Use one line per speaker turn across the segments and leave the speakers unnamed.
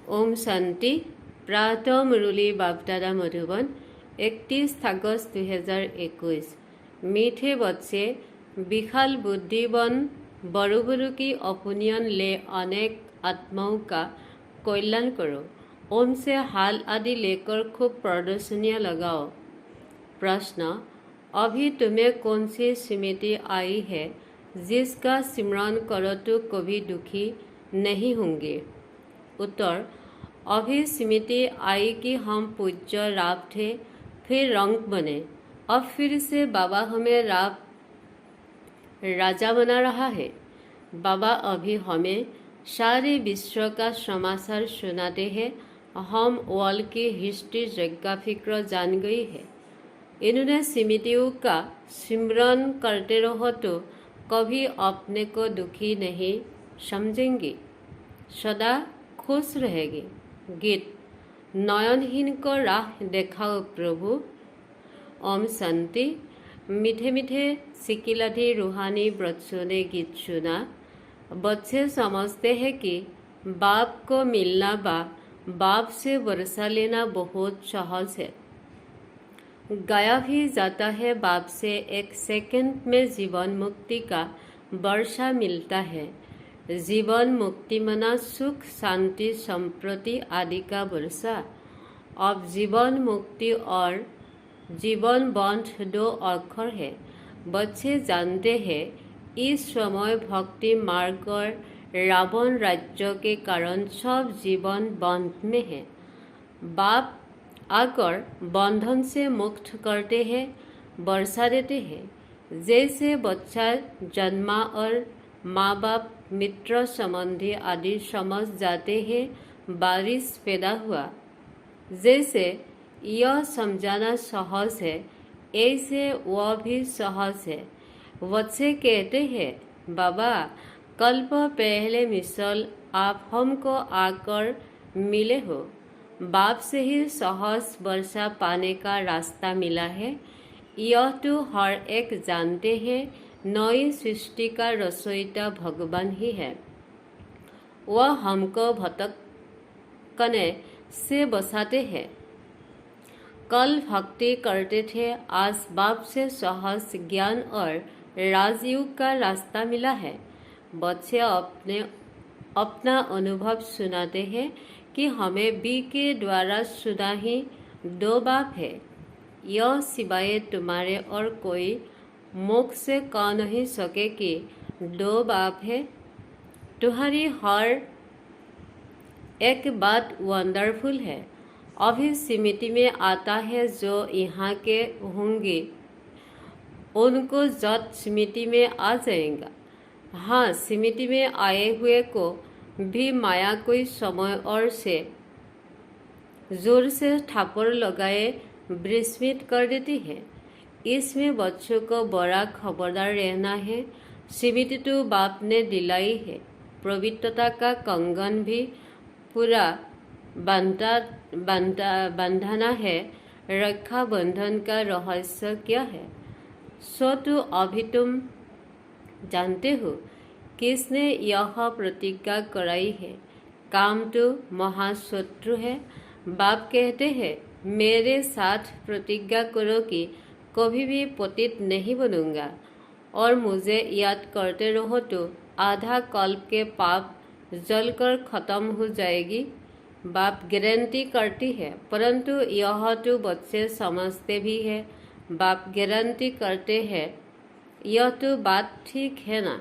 ओम शांति। प्रातः मुरली बापदादा मधुबन 31 আগস্ট 2021। मीठे बच्चे विशाल बुद्धिवन बड़ो बड़ो की ओपिनियन ले अनेक आत्माओं का कल्याण करो। ओम से हाल आदि लेकर खूब प्रदर्शनियाँ लगाओ। प्रश्न, अभी तुम्हें कौन सी स्मृति आई है जिसका स्मरण करो तो कभी दुखी नहीं होंगे? उत्तर, अभी स्मृति आई कि हम पूज्य राव थे, फिर रंग बने। अब फिर से बाबा हमें राजा बना रहा है। बाबा अभी हमें सारे विश्व का समाचार सुनाते हैं। हम वर्ल्ड की हिस्ट्री जोग्राफिक जान गई है। इन्होंने स्मृतियों का स्मरण करते रहो तो कभी अपने को दुखी नहीं समझेंगे, सदा खुश रहेगी। गीत, नयनहीन को राह देखाओ प्रभु। ओम शांति। मीठे मीठे सिकिलाधी रूहानी बच्चों ने गीत सुना। बच्चे समझते हैं कि बाप को मिलना बाप से वर्षा लेना बहुत सहज है। गाया भी जाता है बाप से एक सेकंड में जीवन मुक्ति का वर्षा मिलता है। जीवन मुक्ति मना सुख शांति संप्रति आदि का वर्षा। अब जीवन मुक्ति और जीवन बंध दो अक्षर है। बच्चे जानते हैं इस समय भक्ति मार्ग और रावण राज्य के कारण सब जीवन बंध में है। बाप आकर बंधन से मुक्त करते हैं, वर्षा देते हैं। जैसे बच्चा जन्मा और माँ बाप मित्र संबंधी आदि समझ जाते हैं बारिश पैदा हुआ। जैसे यह समझाना सहज है, ऐसे वह भी सहज है। बच्चे कहते हैं, बाबा कल्प पहले मिसल आप हमको आकर मिले हो। बाप से ही सहज वर्षा पाने का रास्ता मिला है। यह तो हर एक जानते हैं नई सृष्टि का रचयिता भगवान ही है। वह हमको भटकने से बचाते हैं। कल भक्ति करते थे, आज बाप से सहज ज्ञान और राजयोग का रास्ता मिला है। बच्चे अपना अनुभव सुनाते हैं कि हमें बी के द्वारा सुना ही दो बाप है। यह सिवाय तुम्हारे और कोई मुख से कह नहीं सके कि दो बाप है। तुम्हारी हर एक बात वंडरफुल है। अभी स्मृति में आता है जो यहाँ के होंगे उनको जब स्मृति में आ जाएगा। हाँ, स्मृति में आए हुए को भी माया कोई समय और से जोर से ठाकुर लगाए विस्मित कर देती है। इसमें बच्चों को बड़ा खबरदार रहना है। स्मृति तो बाप ने दिलाई है। पवित्रता का कंगन भी पूरा बंधाना है। रक्षा बंधन का रहस्य क्या है? सो तो अभी तुम जानते हो किसने यह प्रतिज्ञा कराई है। काम तो महाशत्रु है। बाप कहते हैं, मेरे साथ प्रतिज्ञा करो कि कभी भी पतित नहीं बनूंगा और मुझे याद करते रहो तो आधा कल्प के पाप जलकर खत्म हो जाएगी। बाप गारंटी करती है, परंतु यह तो बच्चे समझते भी है। बाप गारंटी करते हैं, यह तो बात ठीक है ना?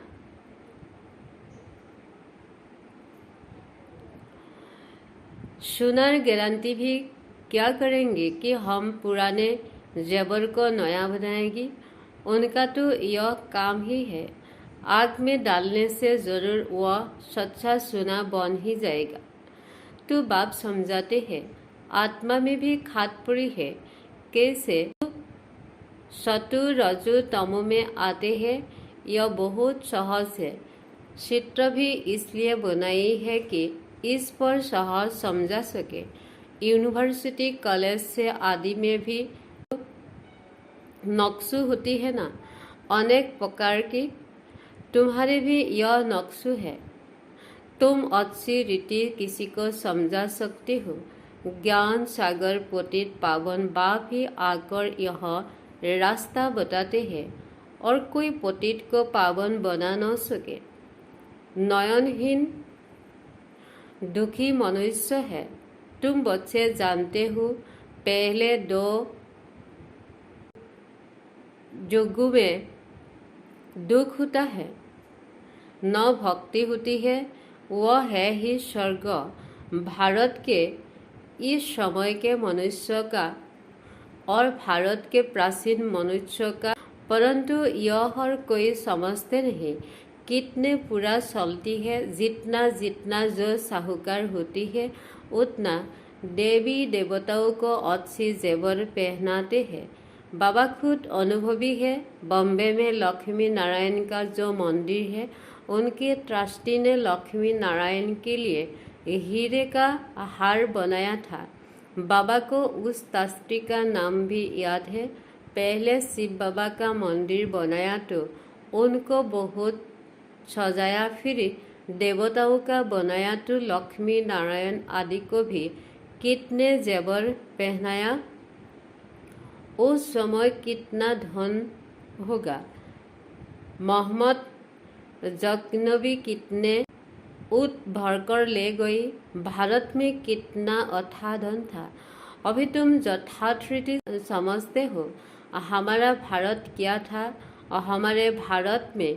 सुनार गारंटी भी क्या करेंगे कि हम पुराने जेवर को नया बनाएगी। उनका तो यह काम ही है। आग में डालने से जरूर वह सच्चा सोना बन ही जाएगा। तो बाप समझाते हैं, आत्मा में भी खाद पड़ी है। कैसे? सतु रजु तमो में आते हैं। यह बहुत सहज है। चित्र भी इसलिए बनाई है कि इस पर सहज समझा सके। यूनिवर्सिटी कॉलेज से आदि में भी नक्शू होती है ना, अनेक प्रकार की। तुम्हारे भी यह नक्शू है। तुम अच्छी रीति किसी को समझा सकते हो। ज्ञान सागर पतित पावन बाप ही आकर यह रास्ता बताते हैं और कोई पतित को पावन बना न सके। नयनहीन दुखी मनुष्य है। तुम बच्चे जानते हो, पहले 2 युगों में दुख होता है, न भक्ति होती है, वह है ही स्वर्ग। भारत के इस समय के मनुष्य का और भारत के प्राचीन मनुष्य का, परंतु यह हर कोई समझते नहीं। कितने पूरा चलती है, जितना जितना जो साहूकार होती है उतना देवी देवताओं को अच्छी जेवर पहनाते हैं। बाबा खुद अनुभवी है। बॉम्बे में लक्ष्मी नारायण का जो मंदिर है, उनके ट्रस्टी ने लक्ष्मी नारायण के लिए हीरे का हार बनाया था। बाबा को उस ट्रस्टी का नाम भी याद है। पहले शिव बाबा का मंदिर बनाया तो उनको बहुत सजाया, फिर देवताओं का बनाया तो लक्ष्मी नारायण आदि को भी कितने जेवर पहनाया। उस समय कितना धन होगा। मोहम्मद जगनबी कितने ऊँट भरकर ले गई। भारत में कितना अथाह धन था। अभी तुम यथार्थ रीति समझते हो। हमारा भारत क्या था? हमारे भारत में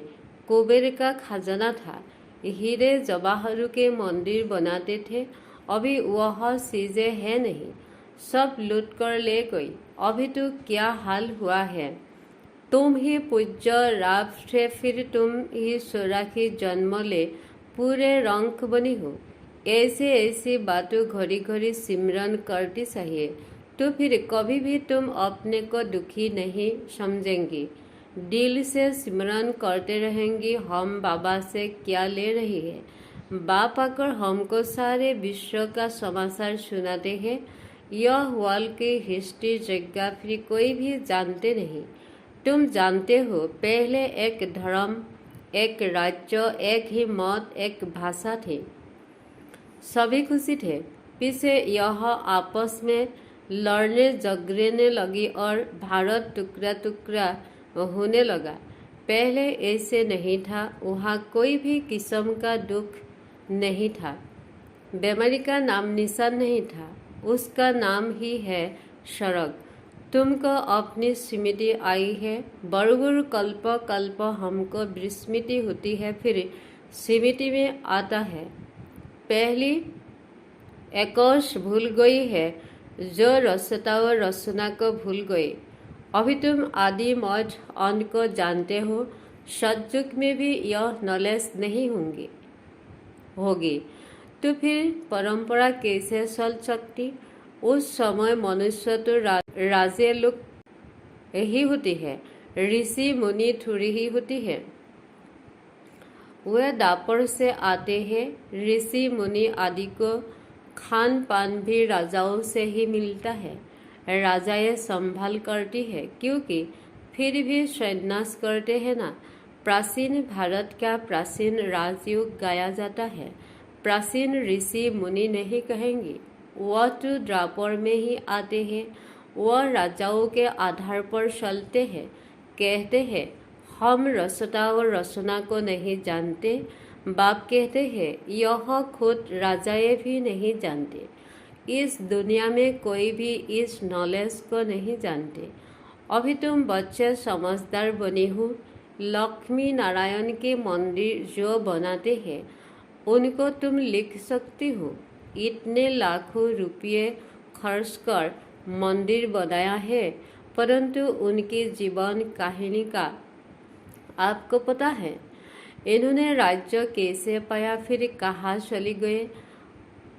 कुबेर का खजाना था। हीरे जवाहरों के मंदिर बनाते थे। अभी वह चीजें है नहीं, सब लूट कर ले गई। अभी तो क्या हाल हुआ है। तुम ही पूज्य राव से फिर तुम ही सोराखी जन्म ले पूरे रंक बनी हो। ऐसे ऐसी बातों घड़ी घड़ी सिमरन करती चाहिए, तो फिर कभी भी तुम अपने को दुखी नहीं समझेंगी। दिल से सिमरन करते रहेंगी। हम बाबा से क्या ले रही है? बाप आकर हमको सारे विश्व का समाचार सुनाते हैं। यह वर्ल्ड की हिस्ट्री ज्योग्राफी कोई भी जानते नहीं। तुम जानते हो, पहले एक धर्म, एक राज्य, एक ही मत, एक भाषा थे, सभी खुशी थे। पीछे यह आपस में लड़ने झगड़ने लगी और भारत टुकड़ा टुकड़ा होने लगा। पहले ऐसे नहीं था। वहाँ कोई भी किस्म का दुख नहीं था। बीमारी का नाम निशान नहीं था। उसका नाम ही है स्वर्ग। तुमको अपनी स्मृति आई है। बरगुर कल्प कल्प हमको विस्मृति होती है, फिर स्मृति में आता है। पहली 21 भूल गई है, जो रचता और रचना को भूल गई। अभी तुम आदि मध्य अंत को जानते हो। सतयुग में भी यह नॉलेज नहीं होगी तो फिर परंपरा कैसे चल सकती? उस समय मनुष्य तो राजे लोग ही होती है, ऋषि मुनि थोड़ी ही होती है। वे दापर से आते हैं। ऋषि मुनि आदि को खान पान भी राजाओं से ही मिलता है। राजाएं संभाल करती है, क्योंकि फिर भी सन्यास करते हैं ना। प्राचीन भारत का प्राचीन राजयुग गाया जाता है। प्राचीन ऋषि मुनि नहीं कहेंगे, वह तो द्वापर में ही आते हैं। वह राजाओं के आधार पर चलते हैं। कहते हैं हम रचता और रचना को नहीं जानते। बाप कहते हैं यह खुद राजाएं भी नहीं जानते। इस दुनिया में कोई भी इस नॉलेज को नहीं जानते। अभी तुम बच्चे समझदार बने हो। लक्ष्मी नारायण के मंदिर जो बनाते हैं, उनको तुम लिख सकती हो। इतने लाखों रुपये खर्च कर मंदिर बनाया है, परंतु उनकी जीवन कहानी का आपको पता है? इन्होंने राज्य कैसे पाया, फिर कहाँ चली गए?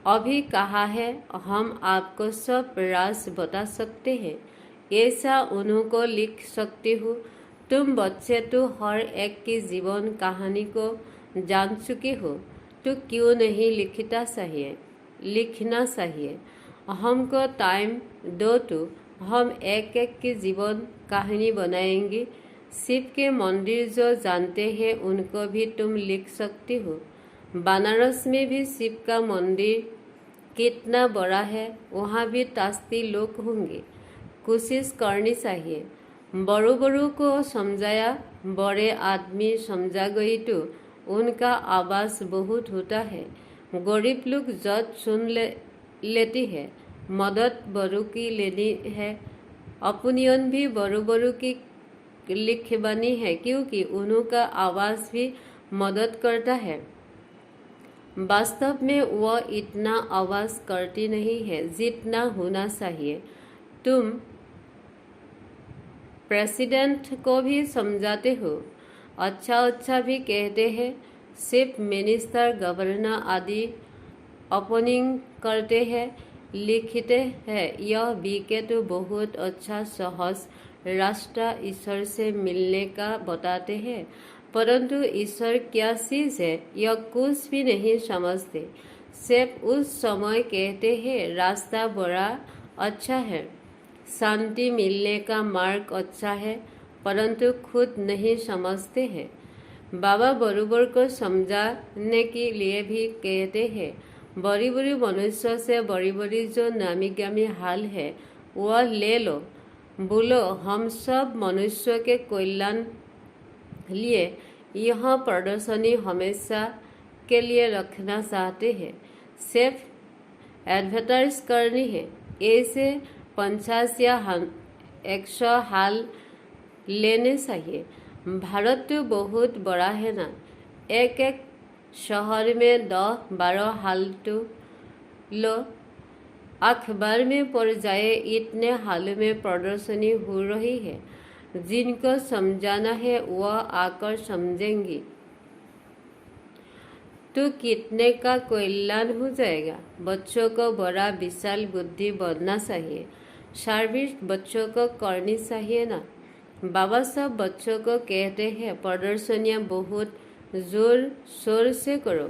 अभी कहा है हम आपको सब राज बता सकते हैं। ऐसा उनको लिख सकती हो। तुम बच्चे तो हर एक की जीवन कहानी को जान चुके हो, तो क्यों नहीं लिखना चाहिए। हमको टाइम दो तो हम एक एक की जीवन कहानी बनाएंगे। शिव के मंदिर जो जानते हैं उनको भी तुम लिख सकती हो। बनारस में भी शिव का मंदिर कितना बड़ा है, वहाँ भी तास्ती लोग होंगे। कोशिश करनी चाहिए। बड़ों बड़ों को समझाया, बड़े आदमी समझा गई तो उनका आवाज़ बहुत होता है। गरीब लोग जज सुन लेती है। मदद बड़ों की लेनी है। ओपिनियन भी बड़ों बड़ों की लिखवानी है, क्योंकि उनका आवाज़ भी मदद करता है। वास्तव में वह इतना आवाज़ करती नहीं है जितना होना चाहिए। तुम प्रेसिडेंट को भी समझाते हो, अच्छा भी कहते हैं। चीफ मिनिस्टर, गवर्नर आदि ओपनिंग करते हैं, लिखते हैं। यह बीके तो बहुत अच्छा सहज रास्ता ईश्वर से मिलने का बताते हैं, परंतु ईश्वर क्या चीज़ है यह कुछ भी नहीं समझते। सिर्फ उस समय कहते हैं रास्ता बड़ा अच्छा है, शांति मिलने का मार्ग अच्छा है, परंतु खुद नहीं समझते हैं। बाबा बरोबर को समझाने के लिए भी कहते हैं, बड़ी बड़ी मनुष्य से बड़ी बड़ी जो नामी गामी हाल है वह ले लो। बोलो हम सब मनुष्यों के कल्याण लिए यह प्रदर्शनी हमेशा के लिए रखना चाहते हैं। सिर्फ एडवर्टाइज करनी है। ऐसे 50 या 100 हाल लेने चाहिए। भारत तो बहुत बड़ा है ना, एक एक शहर में 10-12 हाल तो लो। अखबार में पड़ जाए इतने हाल में प्रदर्शनी हो रही है। जिनको समझाना है वह आकर समझेंगे तो कितने का कल्याण हो जाएगा। बच्चों को बड़ा विशाल बुद्धि बनना चाहिए। सर्विस बच्चों को करनी चाहिए ना। बाबा सब बच्चों को कहते हैं प्रदर्शनियाँ बहुत जोर शोर से करो।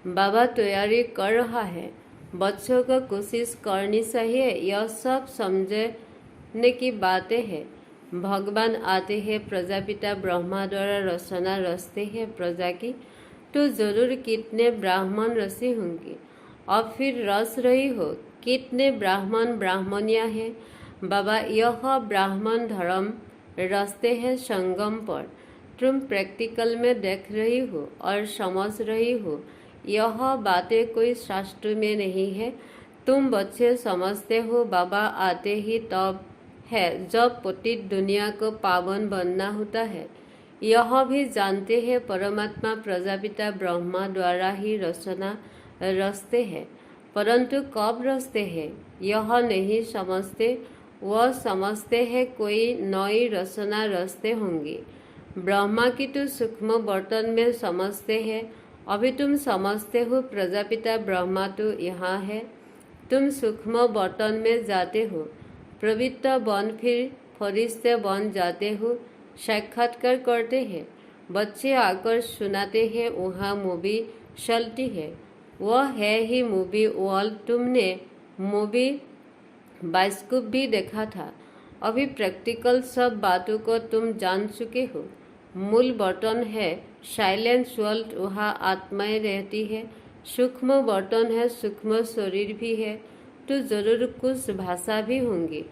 बाबा तैयारी कर रहा है, बच्चों को कोशिश करनी चाहिए। यह सब समझने की बातें हैं। भगवान आते हैं, प्रजापिता ब्रह्मा द्वारा रचना रचते हैं प्रजा की, तो जरूर कितने ब्राह्मण रचे होंगे। और फिर रच रही हो, कितने ब्राह्मण ब्राह्मणियाँ हैं। बाबा यह ब्राह्मण धर्म रचते हैं संगम पर। तुम प्रैक्टिकल में देख रही हो और समझ रही हो। यह बातें कोई शास्त्र में नहीं है। तुम बच्चे समझते हो बाबा आते ही तब है जब पतित दुनिया को पावन बनना होता है। यह भी जानते हैं परमात्मा प्रजापिता ब्रह्मा द्वारा ही रचना रचते हैं, परंतु कब रचते हैं यह नहीं समझते। वह समझते हैं कोई नई रचना रचते होंगे। ब्रह्मा की तो सूक्ष्म बर्तन में समझते हैं। अभी तुम समझते हो प्रजापिता ब्रह्मा तो यहाँ है। तुम सूक्ष्म बर्तन में जाते हो, पवित्र बन फिर फरिश्ते बन जाते हो। साक्षात्कार करते हैं, बच्चे आकर सुनाते हैं। वहाँ मूवी चलती है, वह है ही मूवी वर्ल्ड। तुमने मूवी बाइस्कोप भी देखा था। अभी प्रैक्टिकल सब बातों को तुम जान चुके हो। मूल बर्तन है साइलेंस वर्ल्ड, वहाँ आत्माएं रहती है। सूक्ष्म बर्तन है, सूक्ष्म शरीर भी है, तो जरूर कुछ भाषा भी होंगी।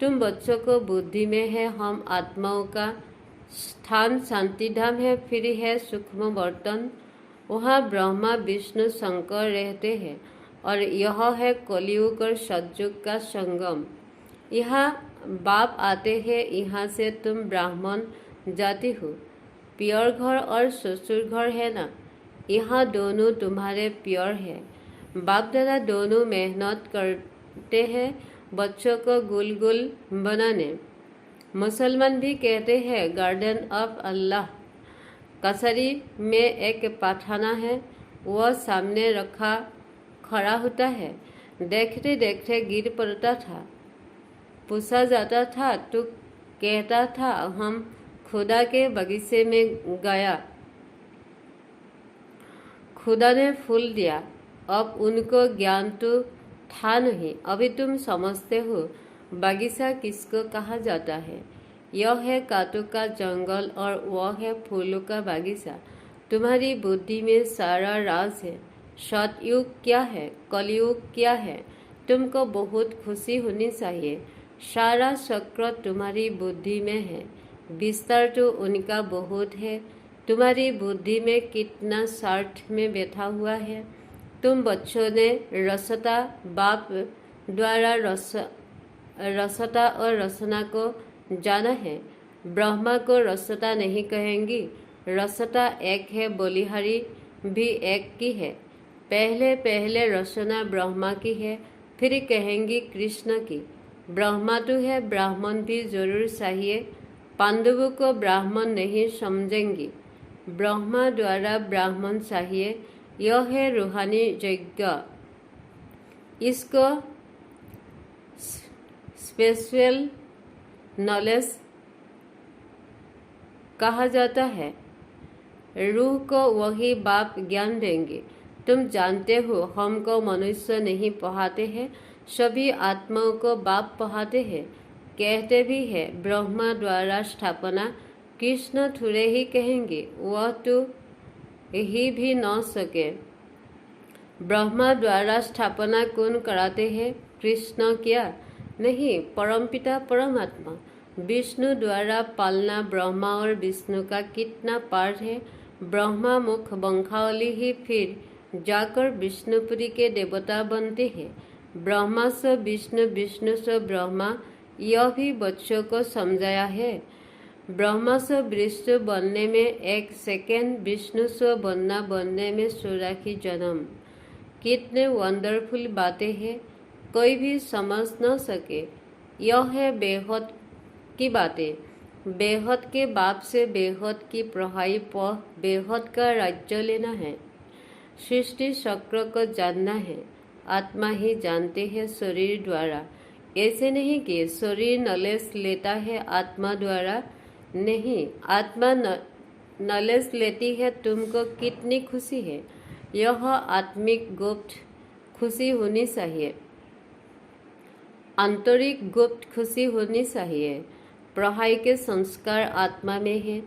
तुम बच्चों को बुद्धि में है हम आत्माओं का स्थान शांतिधाम है, फिर है सूक्ष्म बर्तन, वहाँ ब्रह्मा विष्णु शंकर रहते हैं। और यह है कलियुग और सतयुग का संगम। यहाँ बाप आते हैं, यहाँ से तुम ब्राह्मण जाति हो। प्योर घर और ससुर घर है ना, यहाँ दोनों तुम्हारे प्योर है। बाप दादा दोनों मेहनत करते हैं बच्चों को गुल गुल बनाने। मुसलमान भी कहते हैं गार्डन ऑफ अल्लाह। कचहरी में एक पाठाना है, वह सामने रखा खड़ा होता है। देखते देखते गिर पड़ता था। पूछा जाता था तो कहता था हम खुदा के बगीचे में गया, खुदा ने फूल दिया। अब उनको ज्ञान तो था नहीं। अभी तुम समझते हो बगीचा किसको कहा जाता है। यह है कांटों का जंगल और वह है फूलों का बगीचा। तुम्हारी बुद्धि में सारा राज है। सतयुग क्या है, कलयुग क्या है, तुमको बहुत खुशी होनी चाहिए। सारा चक्र तुम्हारी बुद्धि में है, विस्तार तो उनका बहुत है। तुम्हारी बुद्धि में कितना स्वार्थ में बैठा हुआ है। तुम बच्चों ने रसता बाप द्वारा रसता और रसना को जाना है। ब्रह्मा को रसता नहीं कहेंगी। रसता एक है, बलिहारी भी एक की है। पहले पहले रसना ब्रह्मा की है, फिर कहेंगी कृष्ण की। ब्रह्मा तो है, ब्राह्मण भी जरूर चाहिए। पांडवों को ब्राह्मण नहीं समझेंगी। ब्रह्मा द्वारा ब्राह्मण चाहिए। यह है रूहानी यज्ञ। इसको स्पेशल नॉलेज कहा जाता है। रूह को वही बाप ज्ञान देंगे। तुम जानते हो हमको मनुष्य नहीं पढ़ाते हैं, सभी आत्माओं को बाप पढ़ाते हैं। कहते भी है ब्रह्मा द्वारा स्थापना, कृष्ण थोड़े ही कहेंगे, वह तो ही भी न सके। ब्रह्मा द्वारा स्थापना कौन कराते हैं? कृष्ण क्या? नहीं, परमपिता परमात्मा। विष्णु द्वारा पालना। ब्रह्मा और विष्णु का कितना पार्ट है। ब्रह्मा मुख वंशावली ही फिर जाकर विष्णुपुरी के देवता बनते हैं। ब्रह्मा से विष्णु, विष्णु से ब्रह्मा, यह भी बच्चों को समझाया है। ब्रह्मा से विष्णु बनने में 1 सेकेंड, विष्णु से बनने में 84 जन्म। कितने वंडरफुल बातें हैं, कोई भी समझ न सके। यह है बेहद की बातें। बेहद के बाप से बेहद की पढ़ाई पढ़ बेहद का राज्य लेना है। सृष्टि चक्र को जानना है। आत्मा ही जानते हैं शरीर द्वारा। ऐसे नहीं कि शरीर नॉलेज लेता है आत्मा द्वारा। नहीं, आत्मा नॉलेज लेती है। तुमको कितनी खुशी है। यह आत्मिक गुप्त खुशी होनी चाहिए, आंतरिक गुप्त खुशी होनी चाहिए। पढ़ाई के संस्कार आत्मा में है।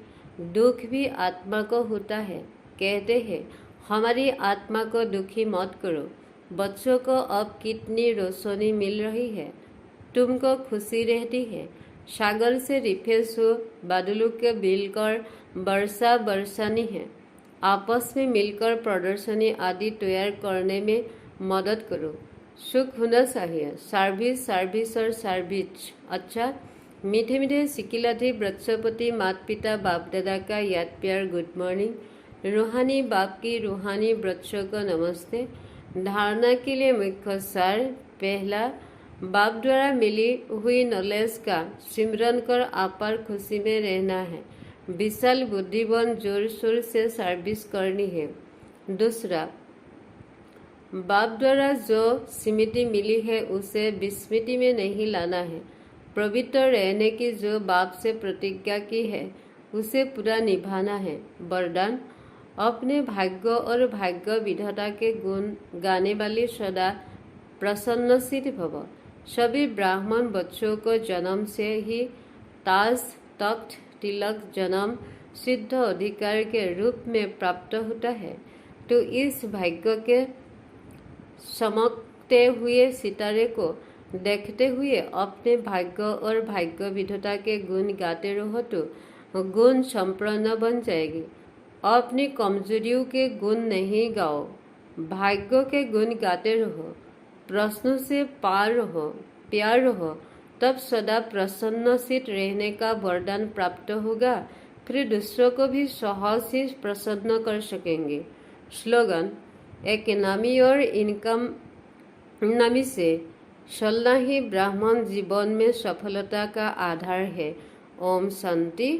दुख भी आत्मा को होता है। कहते हैं हमारी आत्मा को दुखी मत करो। बच्चों को अब कितनी रोशनी मिल रही है, तुमको खुशी रहती है। सागर से रिफ्रेश हो, बादलों के मिलकर वर्षा बरसानी है। आपस में मिलकर प्रदर्शनी आदि तैयार करने में मदद करो। सुख होना चाहिए। सर्विस, सर्विस और सर्विस। अच्छा, मीठे मीठे सिकिलाधि बृहस्पति माता पिता बाप दादा का याद प्यार गुड मॉर्निंग। रूहानी बाप की रूहानी बच्चों को नमस्ते। धारणा के लिए मुख्य सार। पहला, बाप द्वारा मिली हुई नॉलेज का सिमरन कर अपार खुशी में रहना है। विशाल बुद्धिवन जोर शोर से सर्विस करनी है। दूसरा, बाप द्वारा जो स्मृति मिली है उसे विस्मृति में नहीं लाना है। पवित्र रहने की जो बाप से प्रतिज्ञा की है उसे पूरा निभाना है। वरदान, अपने भाग्य और भाग्य विधाता के गुण गाने वाली सदा प्रसन्नचित भव। सभी ब्राह्मण बच्चों को जन्म से ही ताज, तख्त, तिलक, जन्म सिद्ध अधिकार के रूप में प्राप्त होता है। तो इस भाग्य के चमकते हुए सितारे को देखते हुए अपने भाग्य और भाग्य विधाता के गुण गाते रहो तो गुण संपन्न बन जाएगी। अपनी कमजोरियों के गुण नहीं गाओ, भाग्य के गुण गाते रहो। प्रश्नों से पार रहो, प्यार रहो, तब सदा प्रसन्नचित रहने का वरदान प्राप्त होगा। फिर दूसरों को भी सहज ही प्रसन्न कर सकेंगे। स्लोगन, एक नामी और इनकम नामी से चलना ही ब्राह्मण जीवन में सफलता का आधार है। ओम शांति।